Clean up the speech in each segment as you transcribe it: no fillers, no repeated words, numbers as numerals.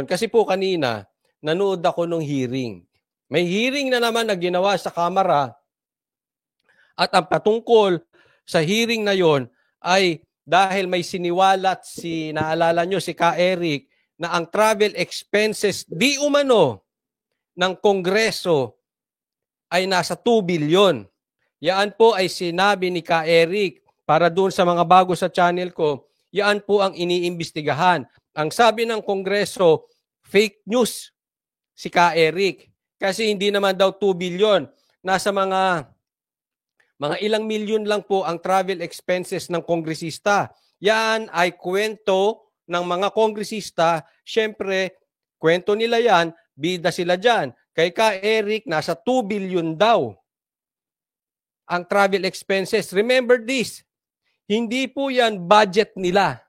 Kasi po kanina, nanood ako nung hearing. May hearing na naman na ginawa sa Kamara at ang patungkol sa hearing na yon ay dahil may siniwalat naalala nyo, si Ka Eric, na ang travel expenses di umano ng Kongreso ay nasa 2 billion. Yan po ay sinabi ni Ka Eric para doon sa mga bago sa channel ko, yan po ang iniimbestigahan. Ang sabi ng Kongreso, fake news si Ka Eric. Kasi hindi naman daw 2 billion. Nasa mga ilang milyon lang po ang travel expenses ng kongresista. Yan ay kwento ng mga kongresista. Siyempre, kwento nila yan, bida sila dyan. Kay Ka Eric, nasa 2 billion daw ang travel expenses. Remember this, hindi po yan budget nila.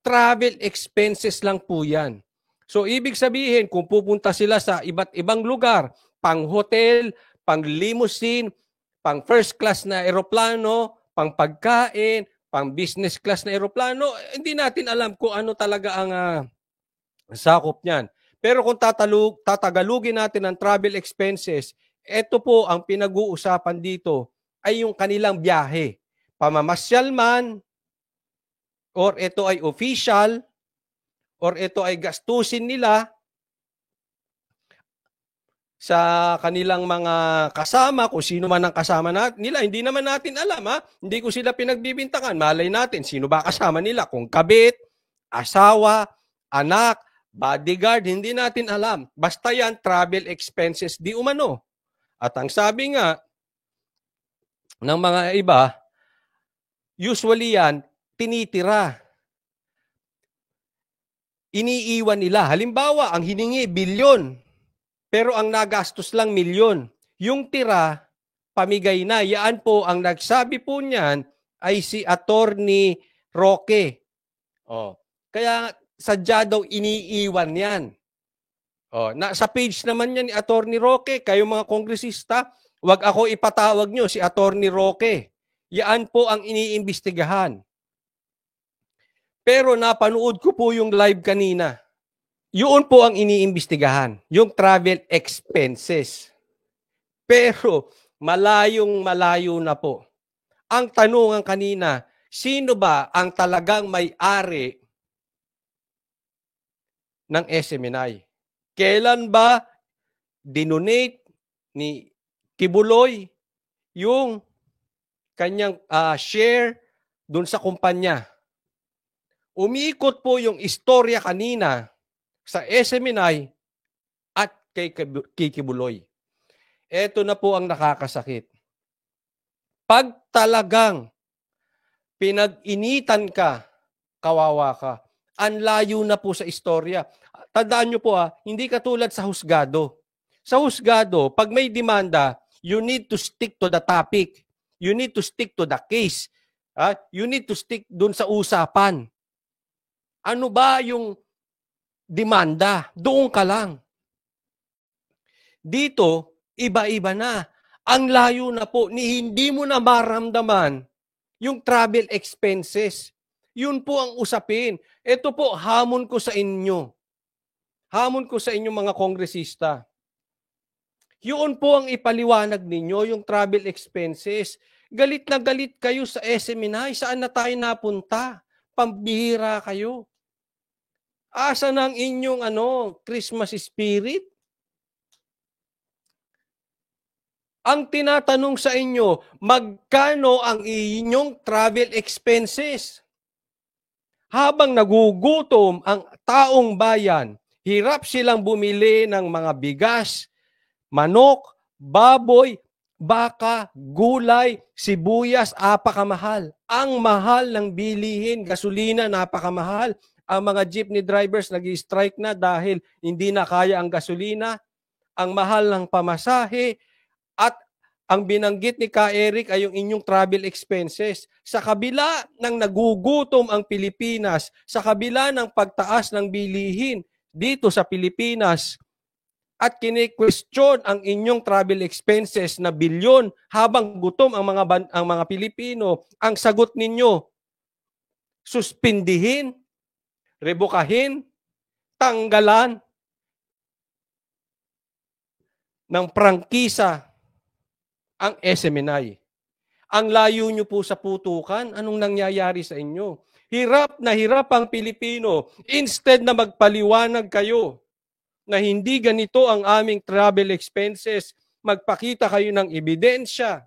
Travel expenses lang po yan. So, ibig sabihin, kung pupunta sila sa iba't ibang lugar, pang hotel, pang limousine, pang first class na eroplano, pang pagkain, pang business class na eroplano, hindi natin alam kung ano talaga ang sakop niyan. Pero kung tatagalugin natin ang travel expenses, ito po ang pinag-uusapan dito ay yung kanilang biyahe. Pamamasyal man, or ito ay official, or ito ay gastusin nila sa kanilang mga kasama, kung sino man ang kasama nila, hindi naman natin alam, ha? Hindi ko sila pinagbibintangan. Malay natin, sino ba kasama nila? Kung kabit, asawa, anak, bodyguard, hindi natin alam. Basta yan, travel expenses di umano. At ang sabi nga ng mga iba, usually yan, tinitira. Iniiwan nila. Halimbawa, ang hiningi, bilyon. Pero ang nagastos lang milyon. Yung tira, pamigay na. Yan po, ang nagsabi po niyan ay si Attorney Roque. Kaya sadya daw iniiwan yan. Sa page naman yan ni Attorney Roque, kayo mga kongresista, wag ako ipatawag nyo si Attorney Roque. Yan po ang iniimbestigahan. Pero napanood ko po yung live kanina. Yun po ang iniimbestigahan, yung travel expenses. Pero malayo na po. Ang tanungan kanina, sino ba ang talagang may-ari ng SMNI? Kailan ba dinonate ni Kibuloy yung kanyang share dun sa kumpanya? Umiikot po yung istorya kanina sa SMNI at kay Kibuloy. Ito na po ang nakakasakit. Pag talagang pinag-initan ka, kawawa ka, ang layo na po sa istorya. Tandaan nyo po hindi katulad sa husgado. Sa husgado, pag may demanda, you need to stick to the topic. You need to stick to the case. You need to stick dun sa usapan. Ano ba yung demanda? Doon ka lang. Dito, iba-iba na. Ang layo na po, hindi mo na maramdaman yung travel expenses. Yun po ang usapin. Ito po, hamon ko sa inyo. Hamon ko sa inyo mga kongresista. Yun po ang ipaliwanag ninyo, yung travel expenses. Galit na galit kayo sa SMNI. Saan na tayo napunta? Pambihira kayo. Asa ng inyong Christmas spirit? Ang tinatanong sa inyo, magkano ang inyong travel expenses? Habang nagugutom ang taong bayan, hirap silang bumili ng mga bigas, manok, baboy, baka, gulay, sibuyas, apakamahal. Ang mahal ng bilihin, gasolina, napakamahal. Ang mga jeepney drivers nag-strike na dahil hindi na kaya ang gasolina. Ang mahal ng pamasahe. At ang binanggit ni Ka Eric ay yung inyong travel expenses. Sa kabila ng nagugutom ang Pilipinas, sa kabila ng pagtaas ng bilihin dito sa Pilipinas, at kine-question ang inyong travel expenses na bilyon habang gutom ang mga Pilipino, ang sagot ninyo, suspindihin, rebukahin, tanggalan ng prangkisa ang SMNI. Ang layo nyo po sa putukan, anong nangyayari sa inyo? Hirap na hirap ang Pilipino. Instead na magpaliwanag kayo na hindi ganito ang aming travel expenses, magpakita kayo ng ebidensya.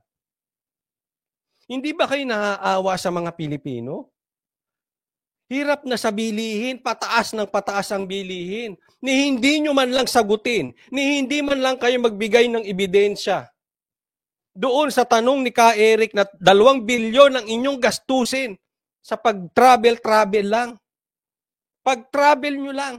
Hindi ba kayo naaawa sa mga Pilipino? Hirap na sa bilihin, pataas ng pataas ang bilihin. Ni hindi nyo man lang sagutin, ni hindi man lang kayo magbigay ng ebidensya. Doon sa tanong ni Ka Eric na 2 bilyon ang inyong gastusin sa pag-travel lang. Pag-travel nyo lang.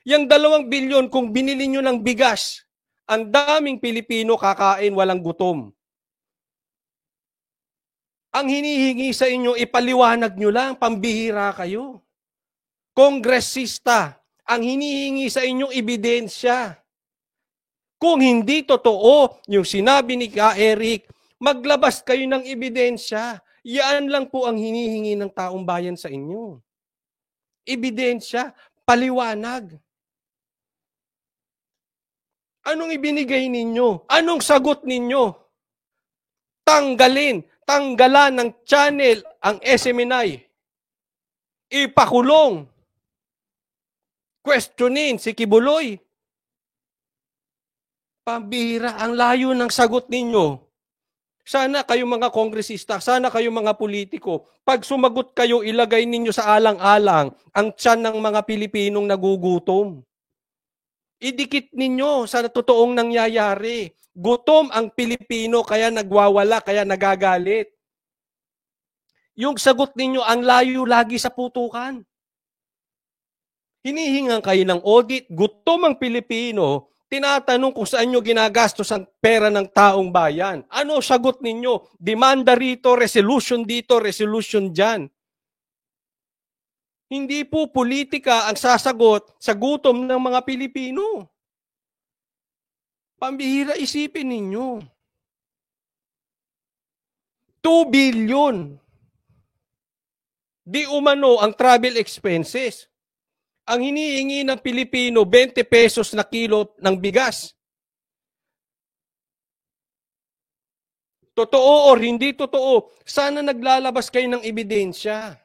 Yung 2 bilyon kung binili nyo ng bigas, ang daming Pilipino kakain walang gutom. Ang hinihingi sa inyo, ipaliwanag nyo lang, pambihira kayo. Kongresista, ang hinihingi sa inyo, ebidensya. Kung hindi totoo yung sinabi ni Ka Eric, maglabas kayo ng ebidensya. Yan lang po ang hinihingi ng taong bayan sa inyo. Ebidensya, paliwanag. Anong ibinigay ninyo? Anong sagot ninyo? Tanggalan ng channel ang SMNI. Ipakulong. Questionin si Kibuloy. Pambihira, ang layo ng sagot ninyo. Sana kayo mga kongresista, sana kayo mga politiko, pag sumagot kayo, ilagay ninyo sa alang-alang ang tiyan ng mga Pilipinong nagugutom. Idikit ninyo sa totoong nangyayari. Gutom ang Pilipino kaya nagwawala, kaya nagagalit. Yung sagot ninyo, ang layo lagi sa putukan. Hinihingan kayo ng audit, gutom ang Pilipino, tinatanong kung saan nyo ginagastos ang pera ng taong bayan. Ano sagot ninyo? Demanda rito, resolution dito, resolution dyan. Hindi po politika ang sasagot sa gutom ng mga Pilipino. Pambihira, isipin ninyo. 2 billion. Di umano ang travel expenses. Ang hinihingi ng Pilipino, 20 pesos na kilo ng bigas. Totoo or hindi totoo, sana naglalabas kayo ng ebidensya.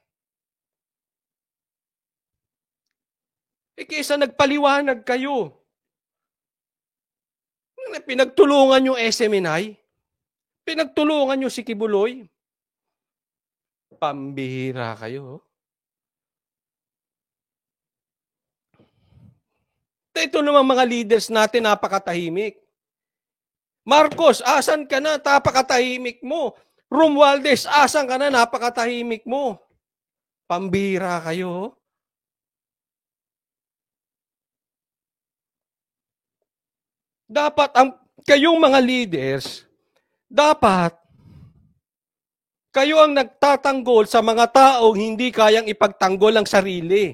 Kaysa nagpaliwanag kayo. Pinagtulungan nyo SMNI, pinagtulungan nyo si Kibuloy. Pambihira kayo. Ito naman mga leaders natin, napakatahimik. Marcos, asan ka na? Napakatahimik mo. Romualdez, asan ka na? Napakatahimik mo. Pambihira kayo. Dapat kayong mga leaders, dapat kayo ang nagtatanggol sa mga taong hindi kayang ipagtanggol ang sarili.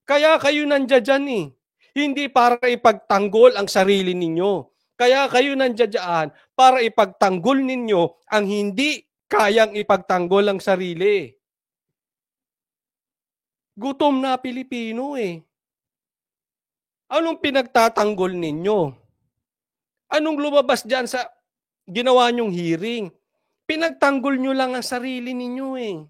Kaya kayo nandiyan dyan eh. Hindi para ipagtanggol ang sarili ninyo. Kaya kayo nandiyan dyan para ipagtanggol ninyo ang hindi kayang ipagtanggol ang sarili. Gutom na Pilipino eh. Anong pinagtatanggol ninyo? Anong lumabas dyan sa ginawa nyong hearing? Pinagtanggol nyo lang ang sarili ninyo eh.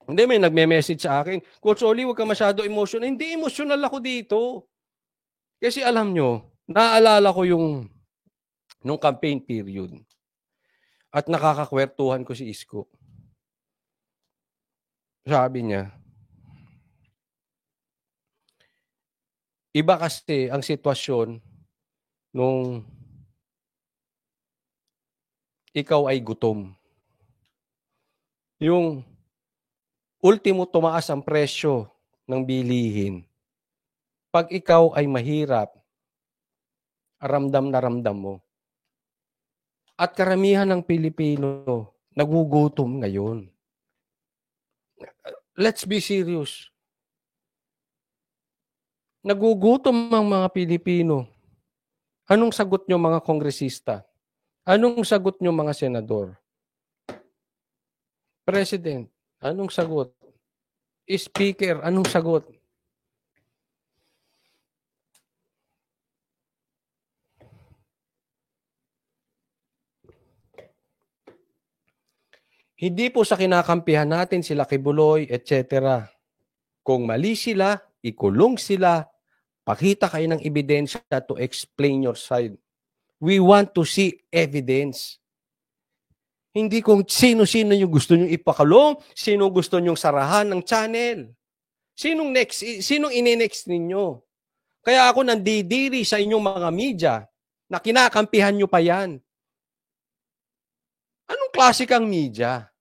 Hindi, may nagme-message sa akin, Coach Oli, huwag ka masyado emotional. Hindi emotional ako dito. Kasi alam nyo, naaalala ko nung campaign period. At nakakakwertuhan ko si Isko. Sabi niya, iba kasi ang sitwasyon nung ikaw ay gutom. Yung ultimo tumaas ang presyo ng bilihin. Pag ikaw ay mahirap, ramdam na ramdam mo. At karamihan ng Pilipino nagugutom ngayon. Let's be serious. Nagugutom ang mga Pilipino. Anong sagot nyo mga kongresista? Anong sagot nyo mga senador? President, anong sagot? Speaker, anong sagot? Hindi po sa kinakampihan natin sila Kibuloy, etc. Kung mali sila, ikulong sila, pakita kayo ng ebidensya to explain your side. We want to see evidence. Hindi kung sino-sino yung gusto nyong ipakulong, sino gusto nyong sarahan ng channel. Sinong ine-next ninyo? Kaya ako nandidiri sa inyong mga media na kinakampihan nyo pa yan. Anong klase kang media?